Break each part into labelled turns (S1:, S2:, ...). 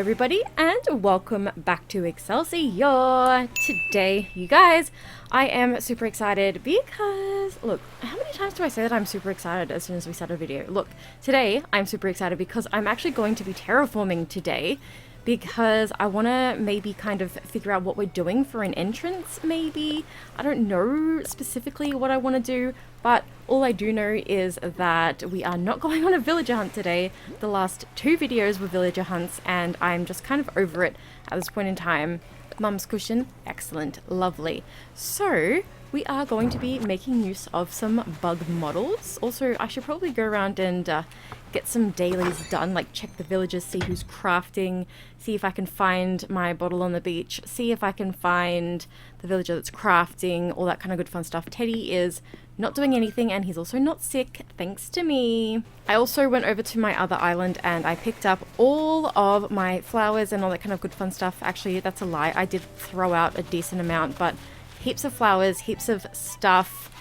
S1: everybody, and welcome back to Excelsior. Today, you guys, I am super excited because, look, how many times do I say that I'm super excited as soon as we start a video? Look, today I'm super excited because I'm actually going to be terraforming today because I want to maybe kind of figure out what we're doing for an entrance, maybe. I don't know specifically what I want to do, but all I do know is that we are not going on a villager hunt today. The last two videos were villager hunts, and I'm just kind of over it at this point in time. Mum's cushion, excellent, lovely. So we are going to be making use of some bug models. Also, I should probably go around and get some dailies done, like check the villagers, see who's crafting, see if I can find my bottle on the beach, see if I can find the villager that's crafting, all that kind of good fun stuff. Teddy is not doing anything, and he's also not sick, thanks to me. I also went over to my other island and I picked up all of my flowers and all that kind of good fun stuff. Actually, that's a lie. I did throw out a decent amount, but heaps of flowers, heaps of stuff.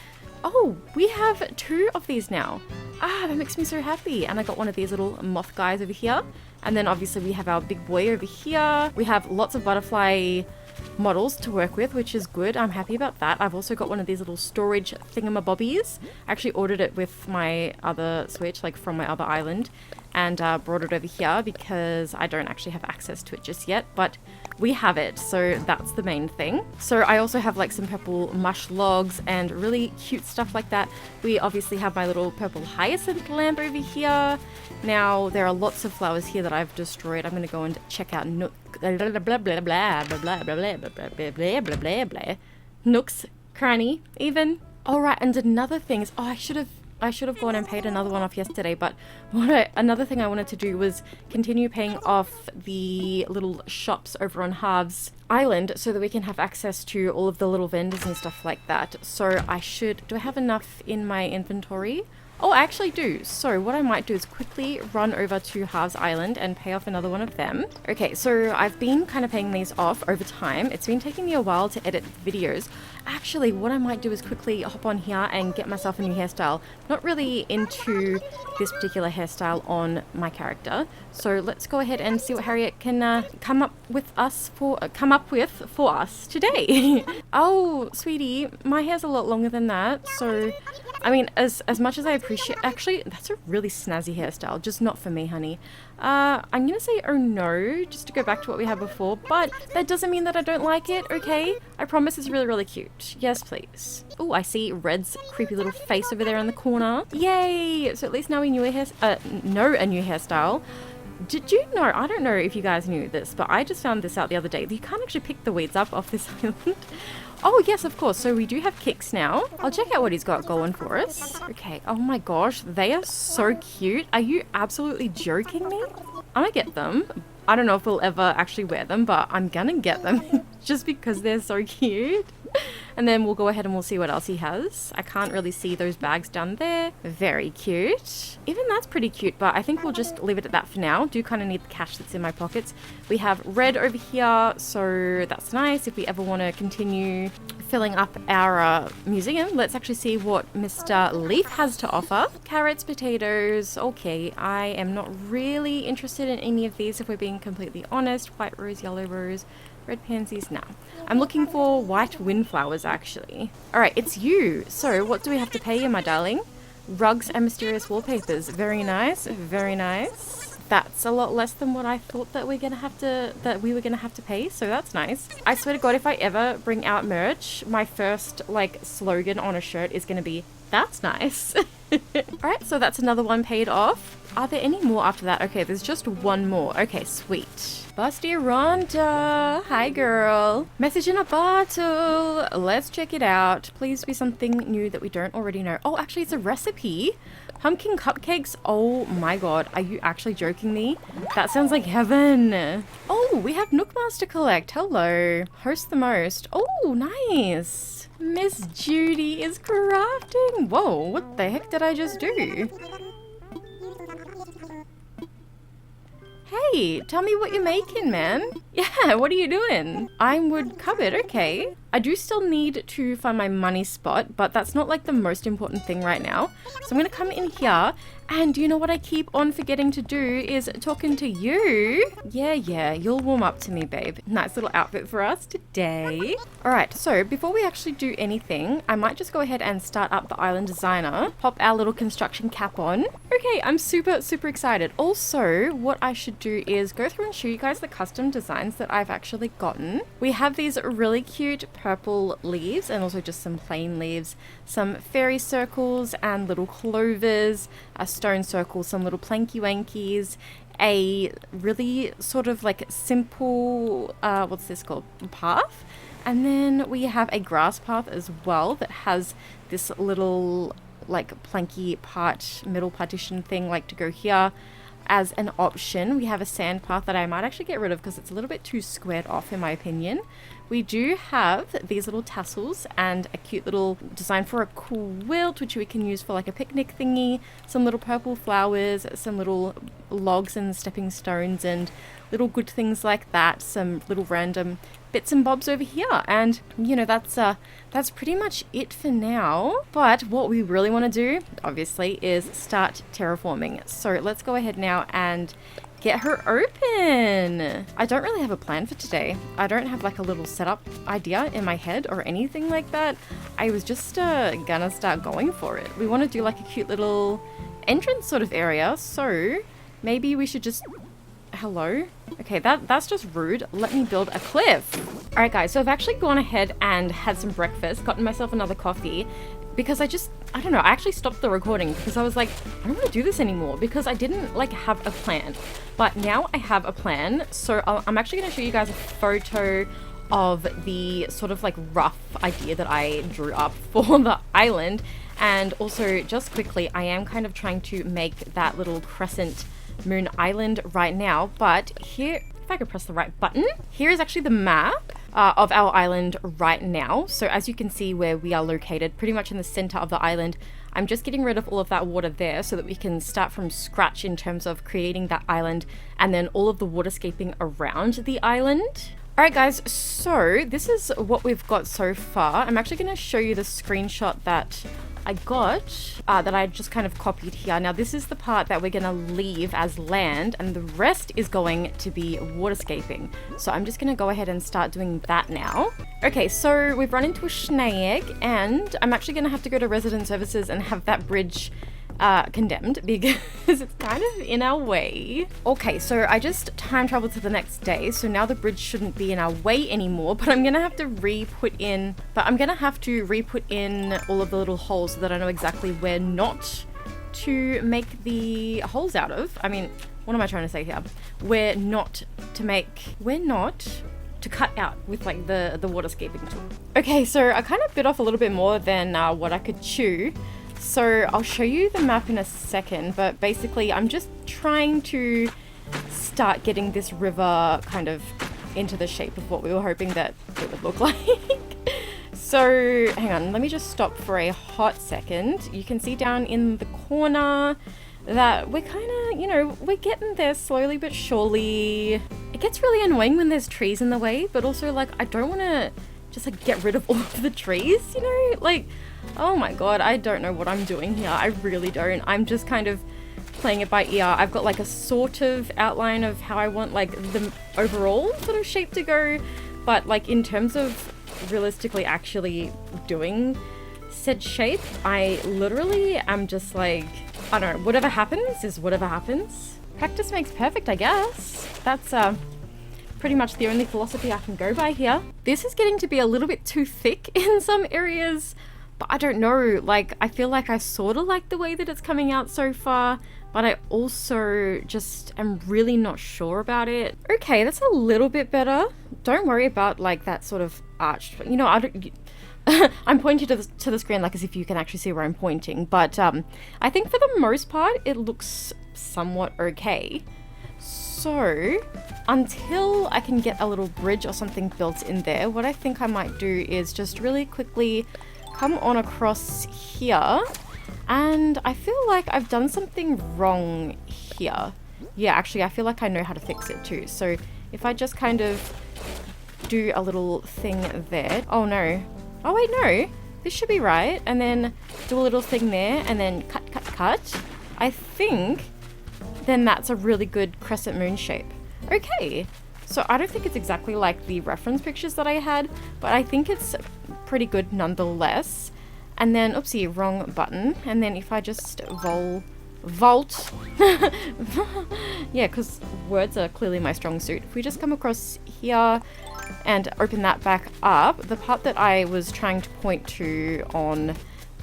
S1: Oh, we have 2 of these now. That makes me so happy. And I got one of these little moth guys over here. And then obviously we have our big boy over here. We have lots of butterfly models to work with, which is good. I'm happy about that. I've also got one of these little storage thingamabobbies. I actually ordered it with my other Switch, like from my other island, and brought it over here because I don't actually have access to it just yet, but we have it, so that's the main thing. So I also have like some purple mush logs and really cute stuff like that. We obviously have my little purple hyacinth lamp over here. Now there are lots of flowers here that I've destroyed. I'm gonna go and check out Nook's cranny even. All right, and another thing is, I should have gone and paid another one off yesterday, but another thing I wanted to do was continue paying off the little shops over on Halves Island so that we can have access to all of the little vendors and stuff like that. So do I have enough in my inventory? Oh, I actually do. So what I might do is quickly run over to Halves Island and pay off another one of them. Okay, so I've been kind of paying these off over time. It's been taking me a while to edit videos. Actually, what I might do is quickly hop on here and get myself a new hairstyle. Not really into this particular hairstyle on my character. So let's go ahead and see what Harriet can come up with for us today. Oh, sweetie, my hair's a lot longer than that. So, I mean, as much as I appreciate, actually, that's a really snazzy hairstyle, just not for me, honey. I'm gonna say oh no, just to go back to what we had before, but that doesn't mean that I don't like it, okay? I promise it's really, really cute. Yes, please. Oh, I see Red's creepy little face over there in the corner. Yay! So at least now we know a new hairstyle. Did you know, I don't know if you guys knew this, but I just found this out the other day. You can't actually pick the weeds up off this island. Oh, yes, of course. So we do have Kicks now. I'll check out what he's got going for us. Okay. Oh my gosh, they are so cute. Are you absolutely joking me? I'm gonna get them. I don't know if we'll ever actually wear them, but I'm gonna get them just because they're so cute. And then we'll go ahead and we'll see what else he has. I can't really see those bags down there. Very cute. Even that's pretty cute, but I think we'll just leave it at that for now. Do kind of need the cash that's in my pockets. We have Red over here, so that's nice. If we ever want to continue filling up our museum, let's actually see what Mr. Leaf has to offer. Carrots, potatoes, okay. I am not really interested in any of these if we're being completely honest. White rose, yellow rose, red pansies, now. I'm looking for white windflowers, actually. All right, it's you. So what do we have to pay you, my darling? Rugs and mysterious wallpapers. Very nice, very nice. That's a lot less than what I thought that we were gonna have to pay, so that's nice. I swear to God, if I ever bring out merch, my first like slogan on a shirt is gonna be, that's nice. Alright, so that's another one paid off. Are there any more after that? Okay, there's just one more. Okay, sweet. Busty Rhonda. Hi, girl. Message in a bottle. Let's check it out. Please be something new that we don't already know. Oh, actually, it's a recipe. Pumpkin cupcakes. Oh my god. Are you actually joking me? That sounds like heaven. Oh, we have Nookmaster to collect. Hello. Host the most. Oh, nice. Miss Judy is crafting. Whoa, what the heck did I just do? Hey, tell me what you're making, man. Yeah, what are you doing? Ironwood cupboard, okay. I do still need to find my money spot, but that's not like the most important thing right now. So I'm gonna come in here, and you know what I keep on forgetting to do is talking to you. Yeah, you'll warm up to me, babe. Nice little outfit for us today. All right, so before we actually do anything, I might just go ahead and start up the island designer, pop our little construction cap on. Okay, I'm super excited. Also, what I should do is go through and show you guys the custom designs that I've actually gotten. We have these really cute purple leaves and also just some plain leaves, some fairy circles and little clovers, a stone circle, some little planky wankies, a really sort of like simple, what's this called? Path. And then we have a grass path as well that has this little like planky middle partition thing like to go here. As an option, we have a sand path that I might actually get rid of because it's a little bit too squared off in my opinion. We do have these little tassels and a cute little design for a quilt, which we can use for like a picnic thingy, some little purple flowers, some little logs and stepping stones and little good things like that, some little random bits and bobs over here. And you know, that's pretty much it for now. But what we really want to do, obviously, is start terraforming. So let's go ahead now and get her open. I don't really have a plan for today. I don't have like a little setup idea in my head or anything like that. I was just gonna start going for it. We want to do like a cute little entrance sort of area. So maybe we should just... Hello? Okay, that's just rude. Let me build a cliff. All right, guys, so I've actually gone ahead and had some breakfast, gotten myself another coffee, because I don't know, I actually stopped the recording because I was like, I don't want to do this anymore because I didn't like have a plan. But now I have a plan. So I'm actually going to show you guys a photo of the sort of like rough idea that I drew up for the island. And also just quickly, I am kind of trying to make that little crescent moon island right now, but here, if I could press the right button, here is actually the map of our island right now. So as you can see where we are located, pretty much in the center of the island. I'm just getting rid of all of that water there so that we can start from scratch in terms of creating that island and then all of the waterscaping around the island. Alright guys, so this is what we've got so far. I'm actually going to show you the screenshot that I got, that I just kind of copied here. Now this is the part that we're going to leave as land and the rest is going to be waterscaping. So I'm just going to go ahead and start doing that now. Okay, so we've run into a snag and I'm actually going to have to go to resident services and have that bridge condemned because it's kind of in our way. Okay, so I just time traveled to the next day, so now the bridge shouldn't be in our way anymore, but I'm gonna have to re-put in all of the little holes so that I know exactly where not to make the holes out of. I mean, what am I trying to say here? Where not to cut out with like the waterscaping tool. Okay, so I kind of bit off a little bit more than what I could chew. So I'll show you the map in a second, but basically I'm just trying to start getting this river kind of into the shape of what we were hoping that it would look like. So hang on, let me just stop for a hot second. You can see down in the corner that we're kind of, you know, we're getting there slowly but surely. It gets really annoying when there's trees in the way, but also like I don't want to just like get rid of all of the trees, you know, like, oh my god, I don't know what I'm doing here. I really don't. I'm just kind of playing it by ear. I've got like a sort of outline of how I want like the overall sort of shape to go, but like in terms of realistically actually doing said shape, I literally am just like, I don't know, whatever happens is whatever happens. Practice makes perfect, I guess. That's pretty much the only philosophy I can go by here. This is getting to be a little bit too thick in some areas, but I don't know, like I feel like I sort of like the way that it's coming out so far, but I also just am really not sure about it. Okay, that's a little bit better. Don't worry about like that sort of arch, you know, I'm pointing to the screen like as if you can actually see where I'm pointing, but I think for the most part it looks somewhat okay. So until I can get a little bridge or something built in there, what I think I might do is just really quickly come on across here, and I feel like I've done something wrong here. yeah, actually, I feel like I know how to fix it too. So if I just kind of do a little thing there. Oh no. Oh wait, no. This should be right. And then do a little thing there and then cut, cut, cut. I think then that's a really good crescent moon shape. Okay. So I don't think it's exactly like the reference pictures that I had, but I think it's pretty good nonetheless. And then, oopsie, wrong button. And then if I just vault. Yeah, because words are clearly my strong suit. If we just come across here and open that back up, the part that I was trying to point to on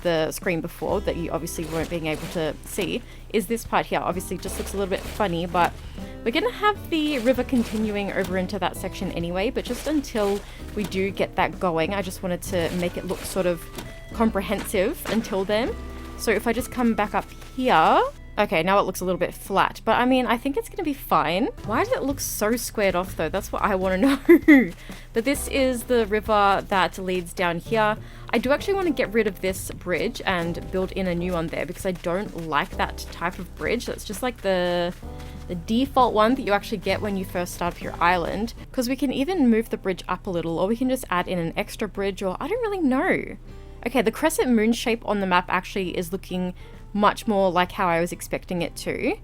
S1: the screen before that you obviously weren't being able to see is this part here. Obviously just looks a little bit funny, but we're gonna have the river continuing over into that section anyway, but just until we do get that going, I just wanted to make it look sort of comprehensive until then. So if I just come back up here, okay, now it looks a little bit flat, but I mean, I think it's gonna be fine. Why does it look so squared off though? That's what I want to know. But this is the river that leads down here. I do actually want to get rid of this bridge and build in a new one there because I don't like that type of bridge. That's just like the default one that you actually get when you first start up your island, because we can even move the bridge up a little, or we can just add in an extra bridge, or I don't really know. Okay, the crescent moon shape on the map actually is looking much more like how I was expecting it to.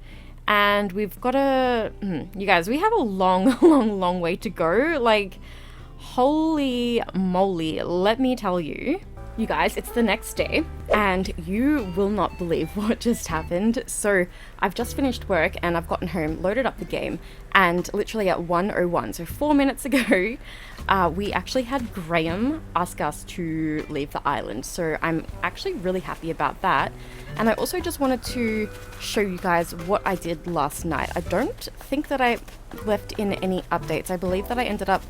S1: And we've got a... you guys, we have a long way to go. Like, holy moly, let me tell you. You guys, it's the next day, and you will not believe what just happened. So I've just finished work, and I've gotten home, loaded up the game, and literally at 1:01, so 4 minutes ago, we actually had Graham ask us to leave the island. So I'm actually really happy about that. And I also just wanted to show you guys what I did last night. I don't think that I left in any updates. I believe that I ended up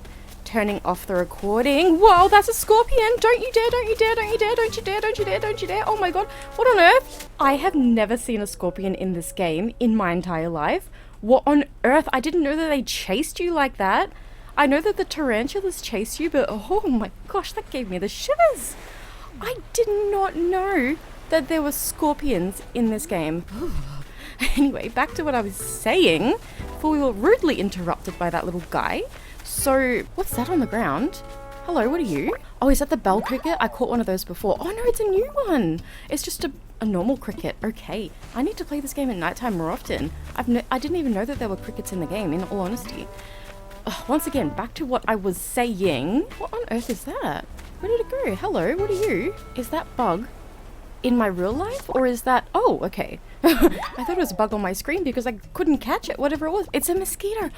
S1: turning off the recording. Whoa, that's a scorpion. Don't you dare, don't you dare, don't you dare, don't you dare, don't you dare, don't you dare. Oh my god, what on earth? I have never seen a scorpion in this game in my entire life. What on earth? I didn't know that they chased you like that. I know that the tarantulas chase you, but oh my gosh, that gave me the shivers. I did not know that there were scorpions in this game. Anyway, back to what I was saying before we were rudely interrupted by that little guy. So, what's that on the ground? Hello, what are you? Oh, is that the bell cricket? I caught one of those before. Oh no, it's a new one. It's just a normal cricket. Okay, I need to play this game at nighttime more often. I didn't even know that there were crickets in the game, in all honesty. Once again, back to what I was saying. What on earth is that? Where did it go? Hello, what are you? Is that bug in my real life, or is that... Oh, okay. I thought it was a bug on my screen because I couldn't catch it, whatever it was. It's a mosquito.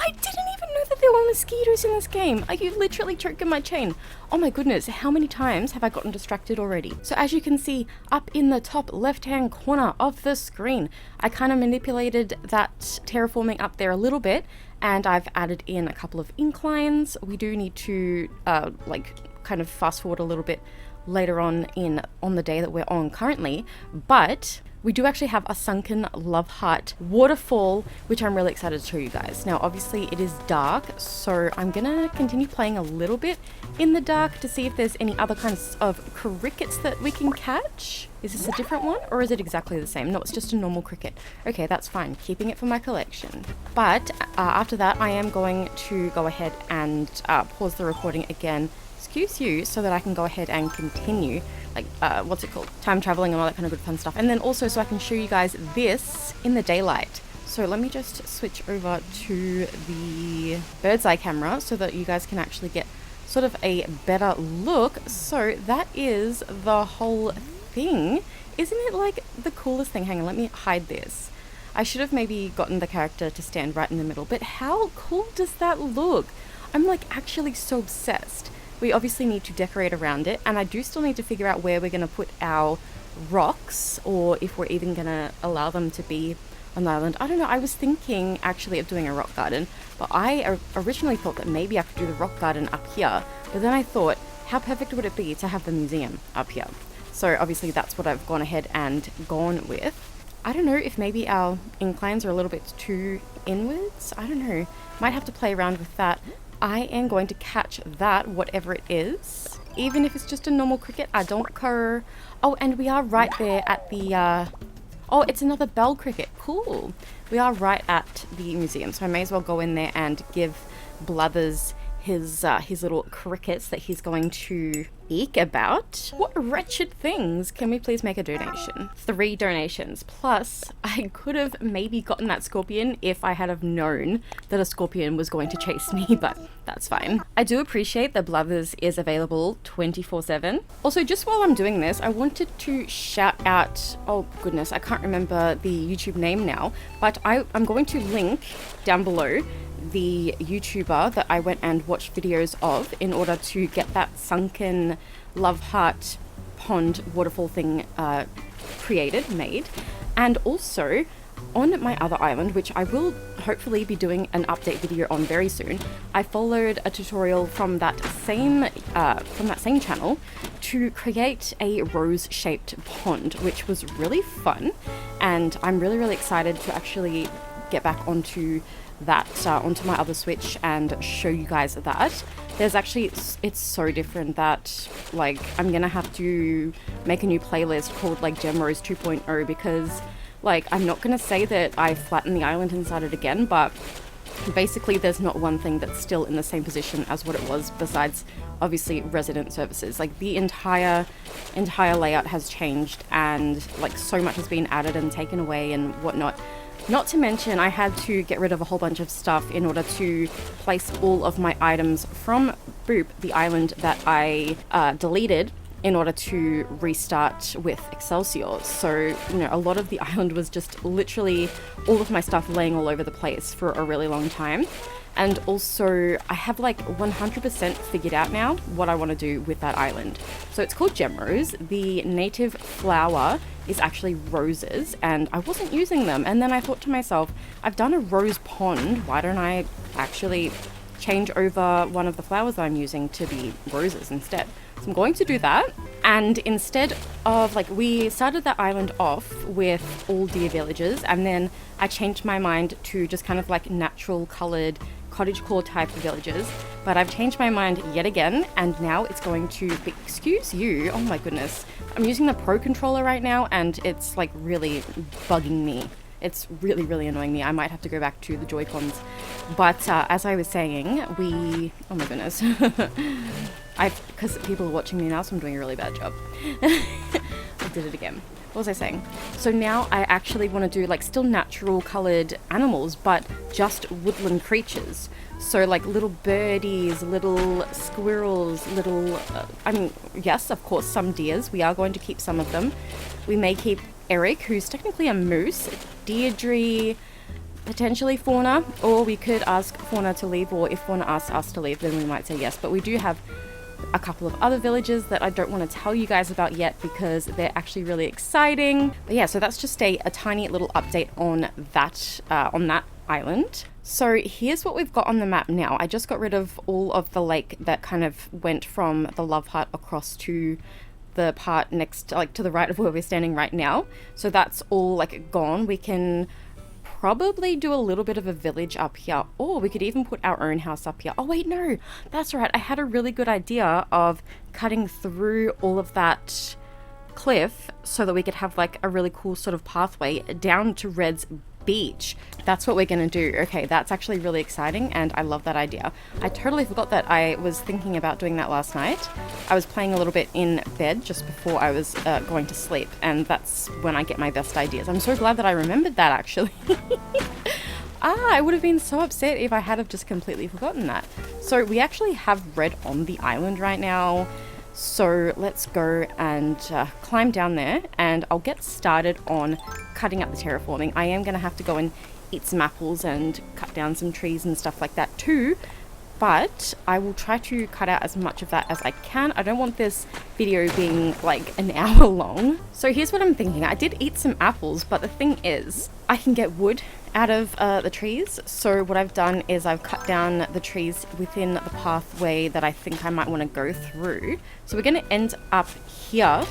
S1: I didn't even know that there were mosquitoes in this game. Are you literally choking my chain? Oh my goodness, how many times have I gotten distracted already? So as you can see up in the top left-hand corner of the screen, I kind of manipulated that terraforming up there a little bit, and I've added in a couple of inclines. We do need to kind of fast forward a little bit later on the day that we're on currently, but we do actually have a sunken love heart waterfall, which I'm really excited to show you guys. Now, obviously it is dark, so I'm gonna continue playing a little bit in the dark to see if there's any other kinds of crickets that we can catch. Is this a different one, or is it exactly the same? No, it's just a normal cricket. Okay, that's fine, keeping it for my collection. But after that, I am going to go ahead and pause the recording again, excuse you, so that I can go ahead and continue, what's it called? Time traveling and all that kind of good fun stuff. And then also so I can show you guys this in the daylight. So let me just switch over to the bird's eye camera so that you guys can actually get sort of a better look. So that is the whole thing. Isn't it like the coolest thing? Hang on, let me hide this. I should have maybe gotten the character to stand right in the middle, but how cool does that look? I'm like actually so obsessed. We obviously need to decorate around it, and I do still need to figure out where we're going to put our rocks, or if we're even going to allow them to be on the island. I don't know, I was thinking actually of doing a rock garden, but I originally thought that maybe I could do the rock garden up here, but then I thought, how perfect would it be to have the museum up here? So obviously that's what I've gone ahead and gone with. I don't know if maybe our inclines are a little bit too inwards. I don't know, might have to play around with that. I am going to catch that, whatever it is. Even if it's just a normal cricket, I don't care. Oh, and we are right there at the Oh, it's another bell cricket. Cool. We are right at the museum, so I may as well go in there and give Blathers his little crickets that he's going to eek about. What wretched things. Can we please make a donation? 3 donations. Plus, I could have maybe gotten that scorpion if I had have known that a scorpion was going to chase me, but that's fine. I do appreciate that Blathers is available 24/7. Also, just while I'm doing this, I wanted to shout out, oh goodness, I can't remember the YouTube name now, but I'm going to link down below the YouTuber that I went and watched videos of in order to get that sunken love heart pond waterfall thing made. And also on my other island, which I will hopefully be doing an update video on very soon, I followed a tutorial from that same channel to create a rose-shaped pond, which was really fun, and I'm really excited to actually get back onto that onto my other Switch and show you guys that. There's actually, it's so different that like I'm gonna have to make a new playlist called like Gem Rose 2.0 because like I'm not gonna say that I flattened the island inside it again, but basically there's not one thing that's still in the same position as what it was besides obviously resident services. Like the entire layout has changed and like so much has been added and taken away and whatnot. Not to mention, I had to get rid of a whole bunch of stuff in order to place all of my items from Boop, the island that I deleted, in order to restart with Excelsior. So, you know, a lot of the island was just literally all of my stuff laying all over the place for a really long time. And also, I have like 100% figured out now what I want to do with that island. So it's called Gem Rose. The native flower is actually roses, and I wasn't using them. And then I thought to myself, I've done a rose pond. Why don't I actually change over one of the flowers that I'm using to be roses instead? So I'm going to do that. And instead of like, we started that island off with all deer villages, and then I changed my mind to just kind of like natural colored cottagecore type villages, but I've changed my mind yet again, and now it's going to be, excuse you, oh my goodness, I'm using the Pro controller right now and it's like really bugging me. It's really annoying me. I might have to go back to the Joy-Cons. But as I was saying, oh my goodness, because people are watching me now, so I'm doing a really bad job. I did it again. What was I saying? So now I actually want to do like still natural colored animals, but just woodland creatures. So like little birdies, little squirrels, little, I mean, yes, of course, some deers. We are going to keep some of them. We may keep Eric, who's technically a moose, Deirdre, potentially Fauna, or we could ask Fauna to leave, or if Fauna asks us to leave, then we might say yes. But we do have a couple of other villages that I don't want to tell you guys about yet because they're actually really exciting. But yeah, so that's just a tiny little update on that island. So here's what we've got on the map now. I just got rid of all of the lake that kind of went from the Love Heart across to the part next, like to the right of where we're standing right now. So that's all like gone. We can probably do a little bit of a village up here, or we could even put our own house up here. Oh wait, no, that's right. I had a really good idea of cutting through all of that cliff so that we could have like a really cool sort of pathway down to Red's beach. That's what we're gonna do. Okay, that's actually really exciting and I love that idea. I totally forgot that I was thinking about doing that last night. I was playing a little bit in bed just before I was going to sleep, and that's when I get my best ideas. I'm so glad that I remembered that actually. I would have been so upset if I had have just completely forgotten that. So we actually have Red on the island right now. So let's go and climb down there, and I'll get started on cutting up the terraforming. I am going to have to go and eat some apples and cut down some trees and stuff like that too, but I will try to cut out as much of that as I can. I don't want this video being like an hour long. So here's what I'm thinking. I did eat some apples, but the thing is, I can get wood out of the trees. So what I've done is I've cut down the trees within the pathway that I think I might want to go through. So we're going to end up here.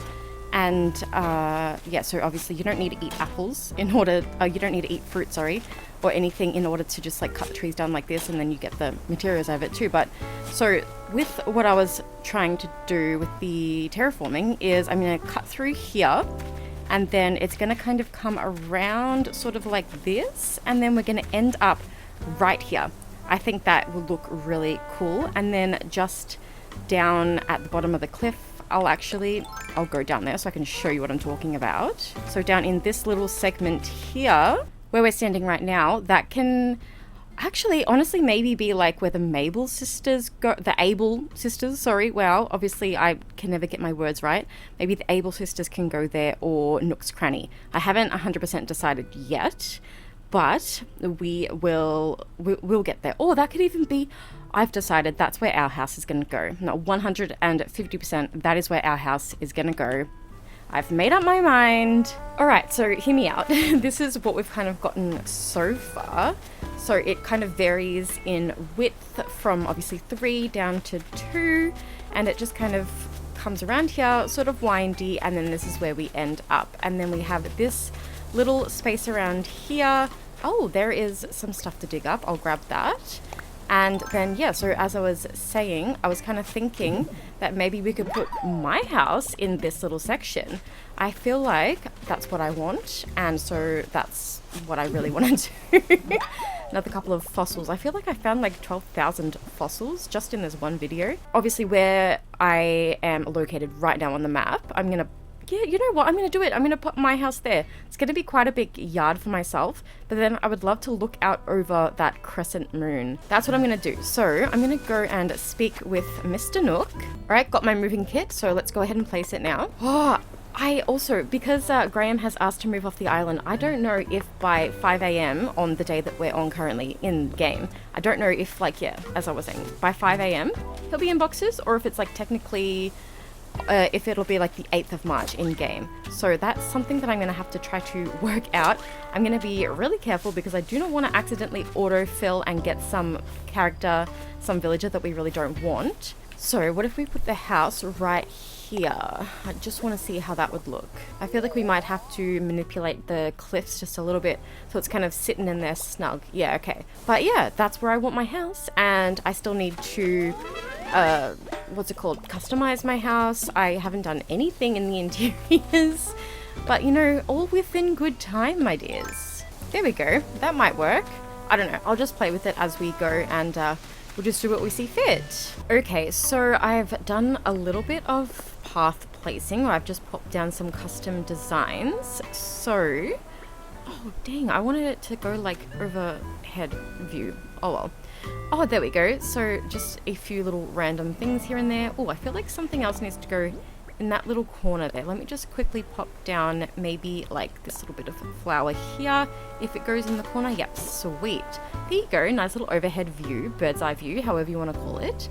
S1: And yeah, so obviously you don't need to eat apples in order, you don't need to eat fruit, sorry, or anything in order to just like cut the trees down like this, and then you get the materials out of it too. But so with what I was trying to do with the terraforming is I'm going to cut through here, and then it's going to kind of come around sort of like this, and then we're going to end up right here. I think that will look really cool. And then just down at the bottom of the cliff, I'll go down there so I can show you what I'm talking about. So down in this little segment here where we're standing right now, that can actually honestly maybe be like where the Able sisters go, sorry, wow, obviously I can never get my words right. Maybe the Able sisters can go there, or Nook's Cranny. I haven't 100% decided yet, but we'll get there. Or that could even be, I've decided that's where our house is going to go. No, 150%, that is where our house is going to go. I've made up my mind. All right, so hear me out. This is what we've kind of gotten so far. So it kind of varies in width from obviously 3 down to 2, and it just kind of comes around here, sort of windy, and then this is where we end up. And then we have this little space around here. Oh, there is some stuff to dig up. I'll grab that. And then, yeah, so as I was saying, I was kind of thinking that maybe we could put my house in this little section. I feel like that's what I want, and so that's what I really want to do. Another couple of fossils. I feel like I found like 12,000 fossils just in this one video. Obviously, where I am located right now on the map, I'm going to you know what? I'm going to do it. I'm going to put my house there. It's going to be quite a big yard for myself, but then I would love to look out over that crescent moon. That's what I'm going to do. So I'm going to go and speak with Mr. Nook. All right, got my moving kit. So let's go ahead and place it now. Oh, I also, because Graham has asked to move off the island, I don't know if by 5 a.m. on the day that we're on currently in game, I don't know if like, yeah, as I was saying, by 5 a.m. he'll be in boxes, or if it's like technically if it'll be like the 8th of March in game. So that's something that I'm going to have to try to work out. I'm going to be really careful because I do not want to accidentally autofill and get some character, some villager that we really don't want. So what if we put the house right here? I just want to see how that would look. I feel like we might have to manipulate the cliffs just a little bit so it's kind of sitting in there snug. Yeah, okay. But yeah, that's where I want my house, and I still need to customize my house. I haven't done anything in the interiors, but you know, all within good time, my dears. There we go. That might work. I don't know. I'll just play with it as we go, and we'll just do what we see fit. Okay, so I've done a little bit of path placing, or I've just popped down some custom designs. So, oh dang, I wanted it to go like overhead view. Oh well. Oh, there we go. So just a few little random things here and there. Oh, I feel like something else needs to go in that little corner there. Let me just quickly pop down maybe like this little bit of flower here. If it goes in the corner, yep, sweet. There you go. Nice little overhead view, bird's eye view, however you want to call it.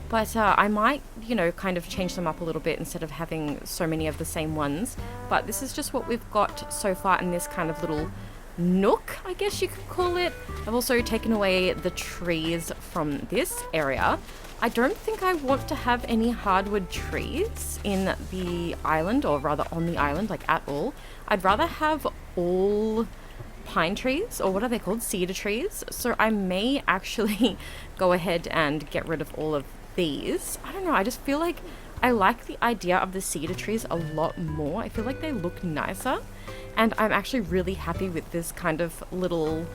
S1: But I might, you know, kind of change them up a little bit instead of having so many of the same ones. But this is just what we've got so far in this kind of little nook, I guess you could call it. I've also taken away the trees from this area. I don't think I want to have any hardwood trees in the island, or rather on the island, like at all. I'd rather have all pine trees, or what are they called? Cedar trees. So I may actually go ahead and get rid of all of these. I don't know, I just feel like I like the idea of the cedar trees a lot more. I feel like they look nicer, and I'm actually really happy with this kind of little,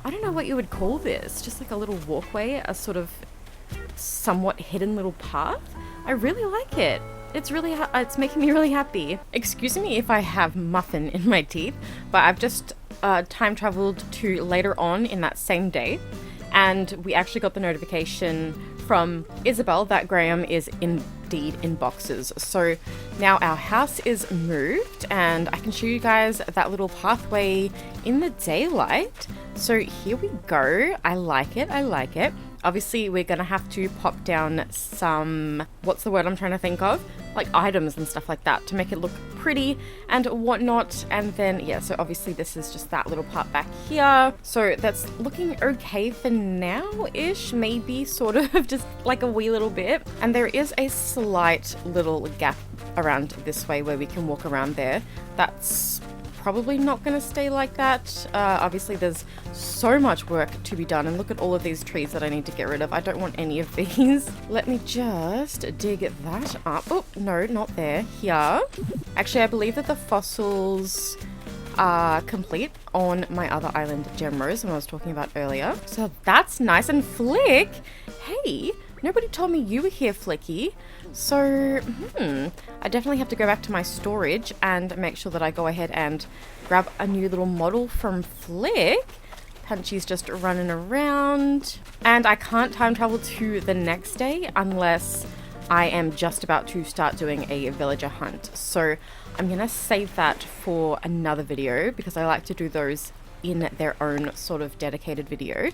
S1: I don't know what you would call this, just like a little walkway, a sort of somewhat hidden little path. I really like it. It's really, it's making me really happy. Excuse me if I have muffin in my teeth, but I've just time traveled to later on in that same day, and we actually got the notification from Isabel that Graham is indeed in boxes. So now our house is moved, and I can show you guys that little pathway in the daylight. So here we go. I like it. I like it. Obviously, we're going to have to pop down some, what's the word I'm trying to think of? Like items and stuff like that to make it look pretty and whatnot. And then, yeah, so obviously this is just that little part back here. So that's looking okay for now-ish, maybe sort of just like a wee little bit. And there is a slight little gap around this way where we can walk around there. That's probably not going to stay like that. Obviously there's so much work to be done, and look at all of these trees that I need to get rid of. I don't want any of these. Let me just dig that up. Oh, no, not there. Here. Actually, I believe that the fossils are complete on my other island, Gemrose, and I was talking about earlier. So that's nice. And Flick, hey, nobody told me you were here, Flicky. So, I definitely have to go back to my storage and make sure that I go ahead and grab a new little model from Flick. Punchy's just running around. And I can't time travel to the next day unless I am just about to start doing a villager hunt. So I'm gonna save that for another video because I like to do those in their own sort of dedicated video.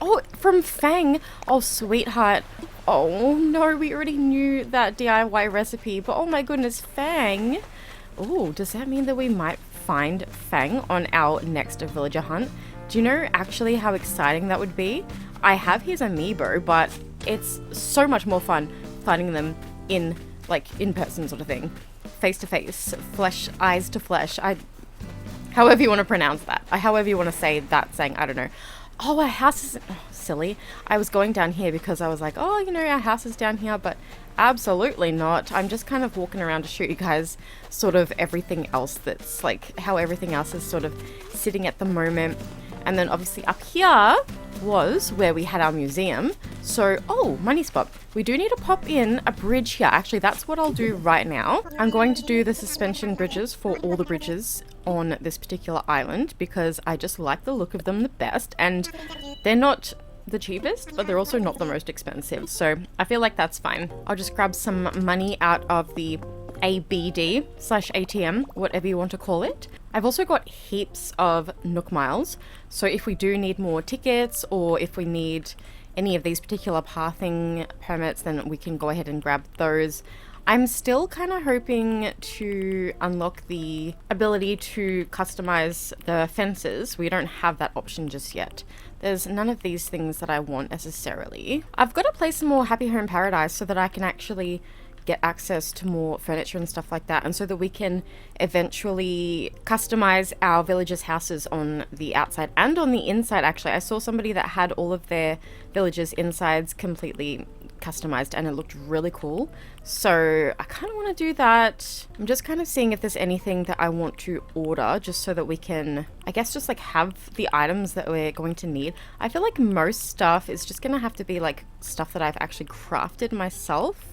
S1: Oh, from Fang. Oh, sweetheart. Oh no, we already knew that DIY recipe, but oh my goodness, Fang. Oh, does that mean that we might find Fang on our next villager hunt? Do you know actually how exciting that would be? I have his amiibo, but it's so much more fun finding them in person sort of thing. Face to face, flesh, eyes to flesh. However you want to pronounce that. However you want to say that saying, I don't know. Oh, our house is silly. I was going down here because I was like, oh, you know, our house is down here, but absolutely not. I'm just kind of walking around to show you guys sort of everything else that's like how everything else is sort of sitting at the moment. And then obviously up here was where we had our museum. So, oh, money spot. We do need to pop in a bridge here. Actually, that's what I'll do right now. I'm going to do the suspension bridges for all the bridges on this particular island because I just like the look of them the best. And they're not the cheapest, but they're also not the most expensive. So I feel like that's fine. I'll just grab some money out of the ABD/ATM, whatever you want to call it. I've also got heaps of Nook miles, so if we do need more tickets or if we need any of these particular pathing permits, then we can go ahead and grab those. I'm still kind of hoping to unlock the ability to customize the fences. We don't have that option just yet. There's none of these things that I want necessarily. I've got to play some more Happy Home Paradise so that I can actually get access to more furniture and stuff like that, and so that we can eventually customize our villagers' houses on the outside and on the inside. Actually, I saw somebody that had all of their villagers' insides completely customized and it looked really cool, so I kind of want to do that. I'm just kind of seeing if there's anything that I want to order just so that we can, I guess, just like have the items that we're going to need. I feel like most stuff is just gonna have to be like stuff that I've actually crafted myself.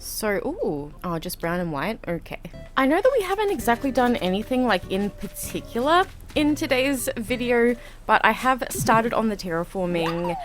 S1: So, ooh, oh, just brown and white. Okay. I know that we haven't exactly done anything like in particular in today's video, but I have started on the terraforming.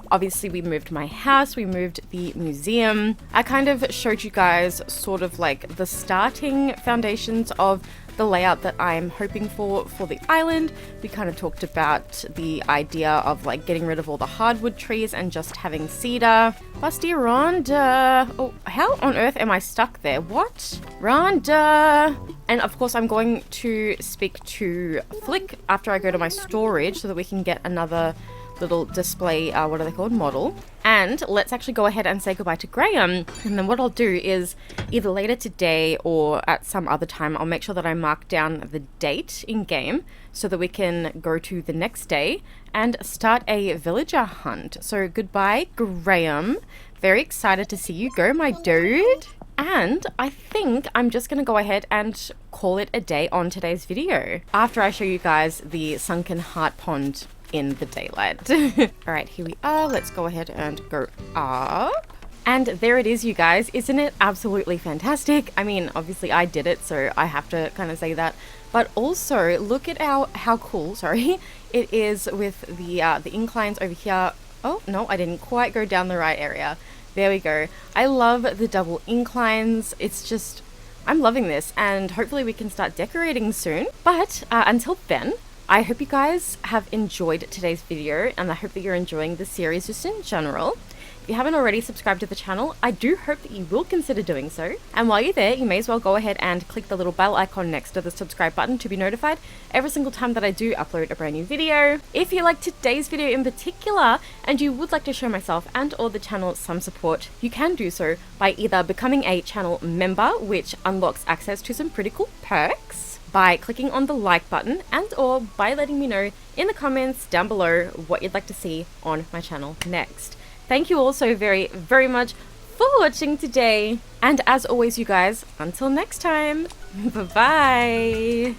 S1: Obviously, we moved my house, we moved the museum. I kind of showed you guys sort of like the starting foundations of the layout that I'm hoping for the island. We kind of talked about the idea of like getting rid of all the hardwood trees and just having cedar. Busty Rhonda. Oh, how on earth am I stuck there? What? Rhonda. And of course I'm going to speak to Flick after I go to my storage so that we can get another little display, what are they called, model. And let's actually go ahead and say goodbye to Graham. And then what I'll do is either later today or at some other time, I'll make sure that I mark down the date in game so that we can go to the next day and start a villager hunt. So goodbye, Graham. Very excited to see you go, my dude. And I think I'm just going to go ahead and call it a day on today's video after I show you guys the sunken heart pond in the daylight. All right, here we are. Let's go ahead and go up. And there it is, you guys. Isn't it absolutely fantastic? I mean, obviously I did it, so I have to kind of say that. But also, look at how cool, sorry, it is with the inclines over here. Oh, no, I didn't quite go down the right area. There we go. I love the double inclines. It's just, I'm loving this, and hopefully we can start decorating soon. But until then, I hope you guys have enjoyed today's video, and I hope that you're enjoying the series just in general. If you haven't already subscribed to the channel, I do hope that you will consider doing so. And while you're there, you may as well go ahead and click the little bell icon next to the subscribe button to be notified every single time that I do upload a brand new video. If you like today's video in particular, and you would like to show myself and or the channel some support, you can do so by either becoming a channel member, which unlocks access to some pretty cool perks, by clicking on the like button and or by letting me know in the comments down below what you'd like to see on my channel next. Thank you all so very, very much for watching today. And as always, you guys, until next time, bye-bye.